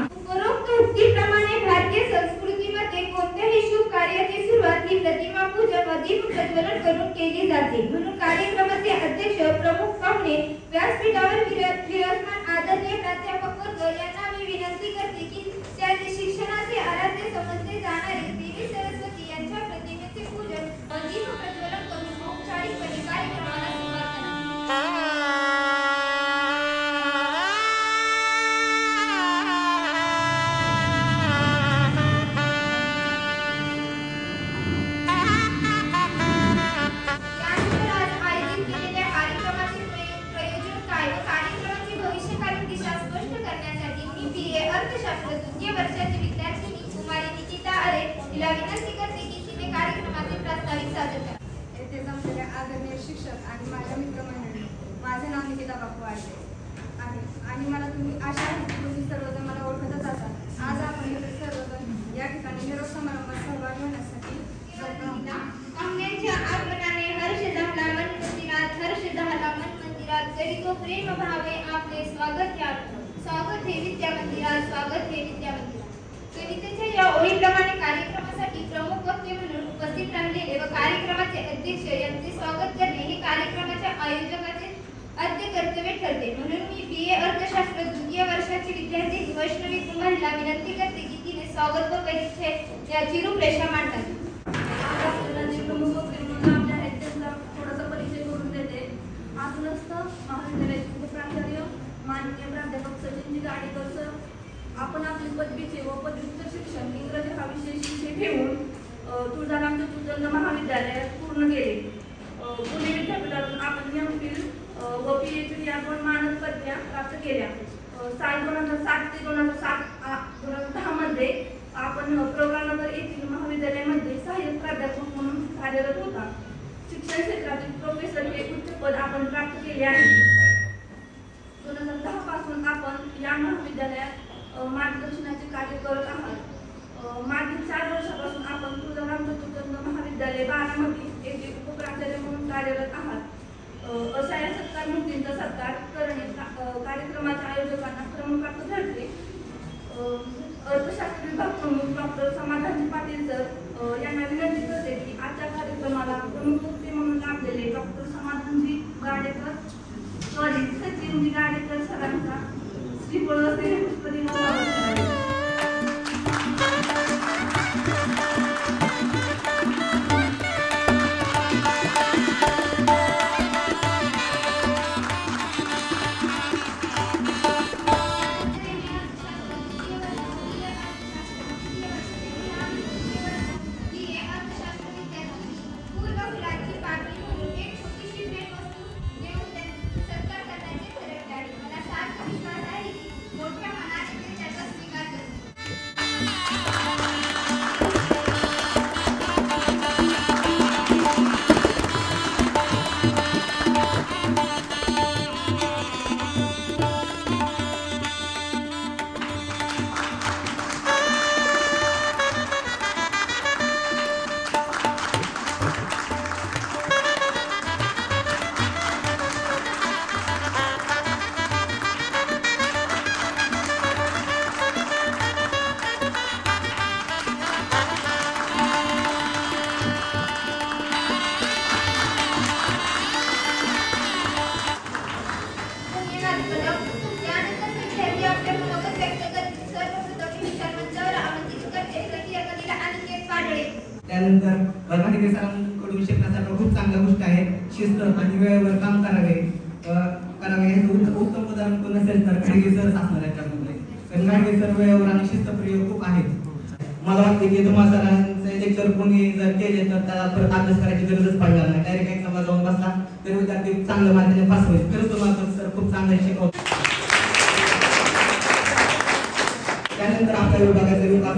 उपरोक्त उक्तीप्रमाणे भारतीय संस्कृतीमध्ये कोणत्याही शुभ कार्याची सुरुवात ही प्रतिमा पूजन व दीप प्रज्वलन करून केली जाते. म्हणून कार्यक्रमाचे अध्यक्ष प्रमुख पाहुणे व्यासपीठावर विराजमान आदरणीय प्राध्यापक वर्ग यांना मी विनंती करते की त्यांनी शिक्षणाचे आराध्य समजले जाणारे देवी सरस्वती यांच्या प्रतिमेचे पूजन व दीप प्रज्वलन करून औपचारिकपणे कार्यक्रमाला सुरुवात करावी. वर्षाची विद्यार्थिनी कुमारी निकिता अरे तिला विनंती करते की तिने कार्यक्रमाचे प्रास्ताविक सादर करावे. येथे जमलेले आदरणीय शिक्षक आणि माझ्या मित्रमंडळी, माझे नाव निकिता बापू आहे आणि मला तुम्ही आशा आहे की तुम्ही सर्वजण मला ओळखतच असाल. आज आपण सर्वजण या ठिकाणी निरोप समारंभात सहभागी होण्यासाठी पाहुण्यांच्या आगमनाने हर्ष झाला मन मंदिरात, हर्ष झाला मन मंदिरात, करीतो प्रेम भावे आपले स्वागत या स्वागत हे विद्या मंदिरात, स्वागत हे विद्या मंदिरात. कवितेच्या या ओळीप्रमाणे कार्यक्रमासाठी प्रमुख वक्ते म्हणून उपस्थित राहिलेले व कार्यक्रमाचे अध्यक्ष यांचे स्वागत करणे हे कार्यक्रमाच्या आयोजकाचे आद्य कर्तव्य ठरते. म्हणून मी BA अर्थशास्त्र द्वितीय वर्षाची विद्यार्थी वैष्णवी कुमारला विनंती करते की तिने स्वागत व परिचय याची रूपरेषा मांडावी. प्रमुख वक्ते म्हणून आपल्या आहेत त्यांचा थोडासा परिचय करून देते. आत्मस्थ महाविद्यालयाचे उपप्राचार्य माननीय प्राध्यापक सचिनजी गाडेकर सर, आपण आपले पदवीचे व पदव्युत्तर शिक्षण इंग्रजी हा विषय ठेवून तुळजाराम चतुर्थ महाविद्यालयात पूर्ण केले. पुणे विद्यापीठातून आपण MPhil व PhD या 2 मानद पदव्या प्राप्त केल्या. साल 2007 ते 2010 मध्ये आपण प्रवरानगर येथील महाविद्यालयामध्ये सहाय्यक प्राध्यापक म्हणून कार्यरत होता. शिक्षण क्षेत्रातील प्रोफेसर हे उच्च पद आपण प्राप्त केले आहे. 2010 पासून आपण या महाविद्यालयात मार्गदर्शनाचे कार्य करत आहात. मागील 4 वर्षापासून आपण तुळजाराम चतुर्थ महाविद्यालय बारामती येथे उपप्राचार्य म्हणून कार्यरत आहात. अशा या सत्कार मूर्तींचा सत्कार करणे कार्यक्रमाच्या आयोजकांना क्रमप्राप्त ठरते. अर्थशास्त्र विभाग प्रमुख डॉक्टर समाधानजी पाटील सर यांना विनंती करते की आजच्या कार्यक्रमाला प्रमुख वक्ते म्हणून लाभलेले डॉक्टर समाधानजी गाडेकर सचिनजी गाडेकर सरांचा श्रीफळ पुष्पदिन त्यानंतर बर्माडे सरांकडून शिकण्यासाठी खूप चांगल्या गोष्टी आहेत. शिस्त आणि वेळेवर काम करावे हे उत्तम उदाहरण कोण असेल तर खाडगे सर असणार आहेत त्यामध्ये. कारण खाडगे सर वेळेवर आणि शिस्तप्रिय खूप आहेत. मला वाटते की तुम्हाला सरांचे लेक्चर कोणी जर केले तर त्याला परत अभ्यास करायची गरजच पडणार नाही. डायरेक्ट एक्झामला जाऊन बसला तर विद्यार्थी चांगल्या मार्गाने पास होईल. खरंच तुम्हाला सर खूप चांगलं शिकवतात. त्यानंतर आपल्या विभागाचे विकास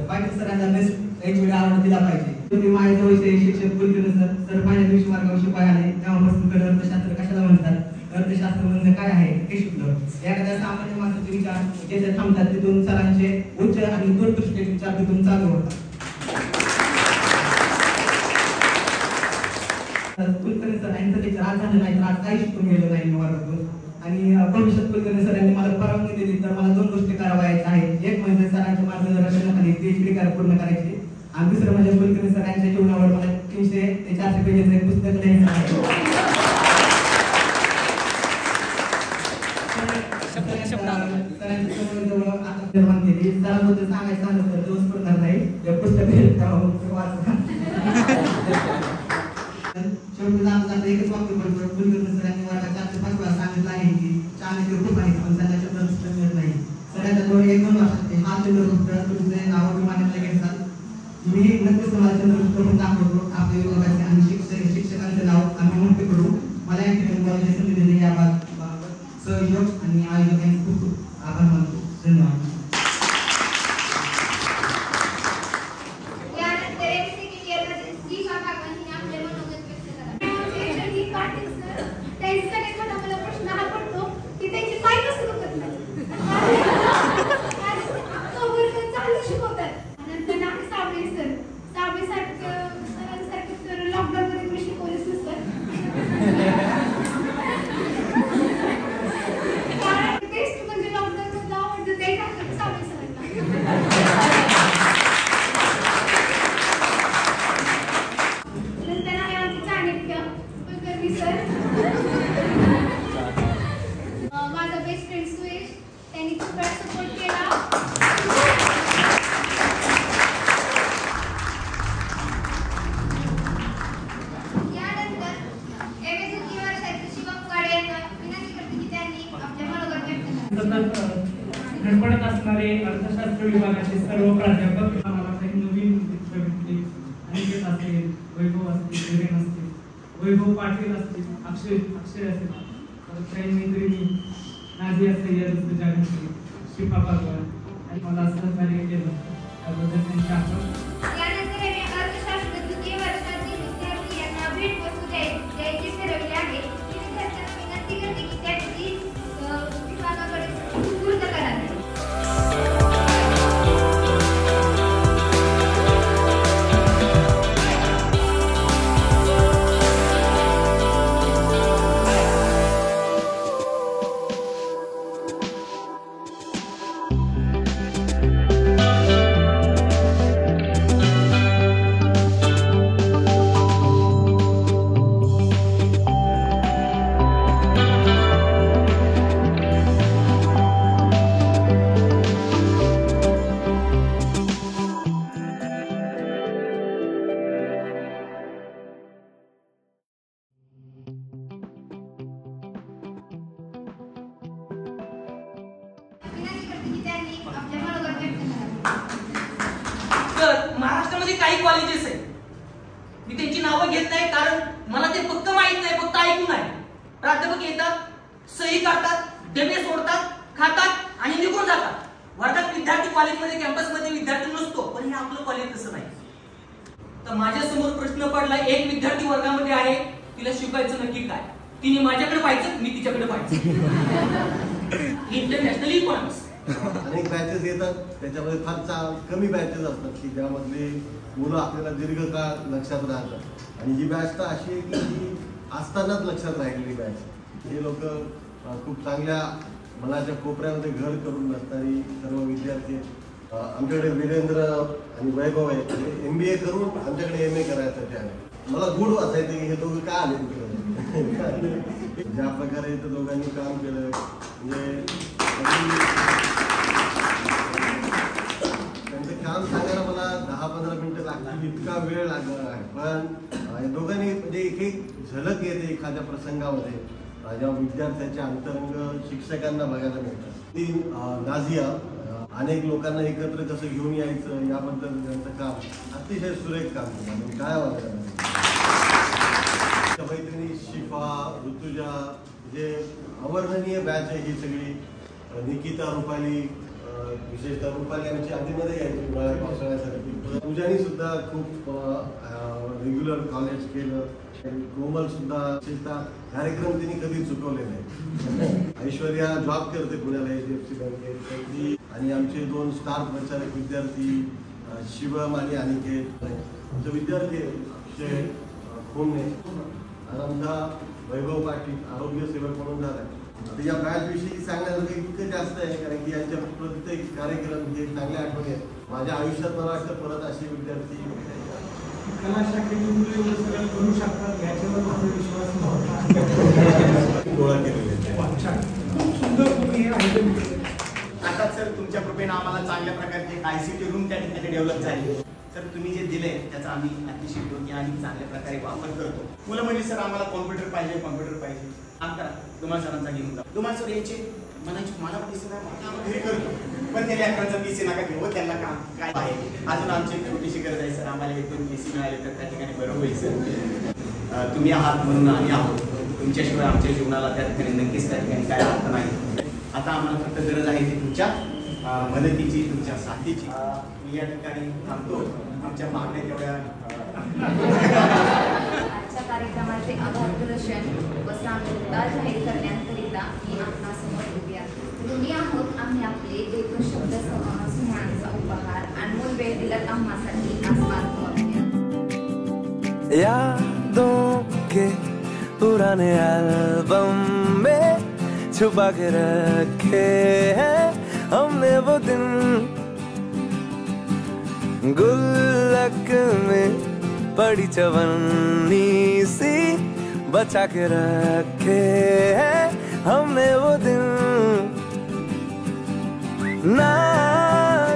पाटील सरांना बेस्ट HOD आवड दिला पाहिजे. तुम्ही माझ्या जवळचे शिक्षक कुलकर्णी सर माझ्या दिवशी मार्गावर शिकवाय आले तेव्हापासून कडे अर्थशास्त्र कशाला म्हणतात, अर्थशास्त्र म्हणजे काय आहे हे शिकलो. एखाद्या सामान्य माणसाचे विचार जेथे थांबतात तिथून सरांचे उच्च आणि दूरदृष्टी विचार तिथून चालू होतात. कुलकर्णी सर यांचं लेक्चर आज झालं नाही तर आज काही शिकून गेलो नाही वर्गातून. आणि भविष्यात कुलकर्णी सरांनी मला परवानगी दिली तर मला 2 गोष्टी करावायच्या आहेत. एक म्हणजे सरांच्या मार्गदर्शनाखाली PhD पूर्ण करायची आणि दुसरं म्हणजे कुलकर्णी सरांच्या जीवनावर मला 300 ते 400 पेजेचं एक पुस्तक लिहायचं आहे. निर्माण केली त्याबद्दल सांगायचं झालं तर दिवस पडणार नाही या पुस्तक शेवटी जाता एकच वाक्य पडतो. कुलकर्णी सरांनी मला 4 ते 5 वेळा सांगितलं आहे की चाहण्याचे खूप आहेत पण त्यांना शब्द मिळत नाही. सरांच्या जवळ 1-2 वर्षात हा चंद्रगुप्त तुमचे नाव अभिमानाने घेतात. मी नक्कीच तुम्हाला चंद्रगुप्त पण दाखवतो. आपल्या विभागाचे आणि शिक्षकांचे नाव आम्ही मोठे करू. मला या ठिकाणी बोलायची संधी दिली याबाबत सहयोग आणि आयोजकांचे खूप खूप आभार मानतो. धन्यवाद. माझा बेस्ट फ्रेंड सुयश त्यांनी खूप वेळा सपोर्ट केला. यानंतर एम.ए. द्वितीय वर्षाचे शिवम काळे यांना विनंती करते की त्यांनी आपल्या मनोगत व्यक्त करावे. धडपडत असणारे अर्थशास्त्र विभागाचे सर्व प्राध्यापक आम्हाला काही नवीन मित्र भेटले. अनिकेत असेल, वैभव असतील, विरेन असतील, वैभव पाटील असतील, अक्षय असेल, काही मैत्रिणी नाझिया सय्यद, पूजा घंटे, शिफा भगवान आणि मला सहकार्य केलं त्याबद्दल त्यांचे आभार. यानंतर एम.ए. अर्थशास्त्र द्वितीय वर्षाचे विद्यार्थी यांना भेटवस्तू द्यायची ठरवली आहे. मी विद्यार्थ्यांना विनंती करते की त्यांची विभागाकडे पूर्ण करावी. तर महाराष्ट्रामध्ये काही कॉलेजेस आहेत, मी त्यांची नावं घेत नाही कारण मला ते फक्त माहित नाही, फक्त ऐकून आहे. प्राध्यापक येतात, सही काढतात, डबे सोडतात, खातात आणि निघून जातात. वर्गात विद्यार्थी, कॉलेजमध्ये कॅम्पसमध्ये विद्यार्थी नसतो, पण हे आपलं कॉलेज तसं नाही. तर माझ्यासमोर प्रश्न पडला, एक विद्यार्थी वर्गामध्ये आहे, तिला शिकायचं नक्की काय? तिने माझ्याकडे पाहायचं, मी तिच्याकडे पाहायचं. इंटरनॅशनल इकॉनॉमिक्स अनेक बॅचेस येतात, त्याच्यामध्ये फार कमी बॅचेस असतात की ज्यामधले मुलं आपल्याला दीर्घकाळ लक्षात राहतात. आणि ही बॅच तर अशी आहे की ही असतानाच लक्षात राहिलेली बॅच. हे लोक खूप चांगल्या मनाच्या कोपऱ्यामध्ये घर करून नसणारी सर्व विद्यार्थी. आमच्याकडे वीरेंद्र आणि वैभव आहे, MBA करून आमच्याकडे MA करायसाठी आले. मला गुड वाटायचं की हे दोघं का आले तिकडे. ज्या प्रकारे इथं दोघांनी काम केलं, म्हणजे त्यांचं काम सांगायला मला 10-15 मिनिटं लागतील, इतका वेळ लागणार आहे. पण दोघांनी म्हणजे एक झलक येते एखाद्या प्रसंगामध्ये जेव्हा विद्यार्थ्याचे अंतरंग शिक्षकांना बघायला मिळतात. ती नाझिया अनेक लोकांना एकत्र कसं घेऊन यायचं याबद्दल त्यांचं काम अतिशय सुरेख काम केलं. म्हणजे काय वाटतं मैत्रिणी शिफा, ऋतुजा, जे अवर्णनीय बॅच आहे ही सगळी. निकिता, रुपाली, विशेषतः रुपाली आमची आधीमध्ये यायची उन्हाळ्यात पावसाळ्यासाठी. पूजानी सुद्धा खूप रेग्युलर कॉलेज केलं. कोमल सुद्धा विशेषतः कार्यक्रम तिने कधी चुकवले नाही. ऐश्वर्या जॉब करते पुण्याला HDFC बँकेत. आणि आमचे 2 स्टार प्रचारक विद्यार्थी शिवम आणि अनिकेत. आमचे विद्यार्थी खोमने आणि आमचा वैभव पाटील आरोग्य सेवक म्हणून झाला. आता या बॅचविषयी सांगण्यासारखं इतकं जास्त आहे, कारण की यांच्या प्रत्येक कार्यक्रम हे चांगल्या आठवणी आहेत. माझ्या आयुष्यात मला वाटतं परत असे विद्यार्थी कला शाखेची मुलं एवढं सगळं करू शकतात याच्यावर माझा विश्वास नव्हता. गोळा केलेले खूप सुंदर तुम्ही हे आयोजन केलं. आता सर तुमच्या कृपेनं आम्हाला चांगल्या प्रकारचे ICT रूम त्या ठिकाणी डेव्हलप झाले. सर तुम्ही जे दिले त्याचा आम्ही अतिशय योग्य आणि चांगल्या प्रकारे वापर करतो. मुलं म्हणजे सर आम्हाला कॉम्प्युटर पाहिजे आमचा धुमाळ सरांचा घेऊन जा. धुमाळ सर यायचे म्हणायचे मला PC घरी करतो, पण त्या लेकरांचा PC नका घेऊ, त्यांना काम काय आहे. अजून आमची एक छोटीशी गरज आहे सर, आम्हाला 1-2 PC मिळाले तर त्या ठिकाणी बरं होईल सर. तुम्ही आहात म्हणून आम्ही आहोत, तुमच्याशिवाय आमच्या जीवनाला त्या ठिकाणी नक्कीच त्या ठिकाणी काय अर्थ नाही. आता आम्हाला फक्त गरज आहे ती तुमच्या मदतीची, तुमच्या साथीची. मी या ठिकाणी थांबतो. आमच्या मागण्या तेवढ्या आजच्या कार्यक्रमाचे आभार प्रदर्शन व सांगता जाहीर करण्याकरिता मी आपणासमोर उभी आहे. ऋणी आहोत आम्ही आपले एक शब्द सुमनांचा उपहार अनमोल वेळ दिलात आम्हासाठी आसमान यादों के पुराने एल्बम में छुपा के रखे हैं हमने वो दिन, गुल्लक में पड़ी चवन्नी सी बचा के रखे हैं हमने वो दिन. ना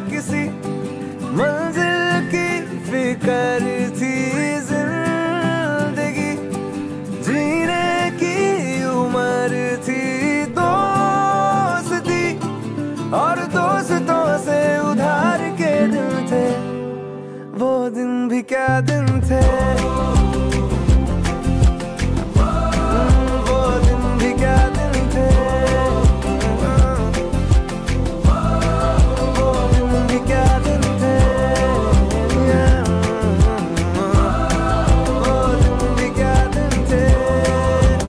किसी मंजिल की फिक्र थी जिंदगी, जीने की उम्र थी, दोस्ती और दोस्तों से उधार के दिन थे, वो दिन भी क्या दिन थे.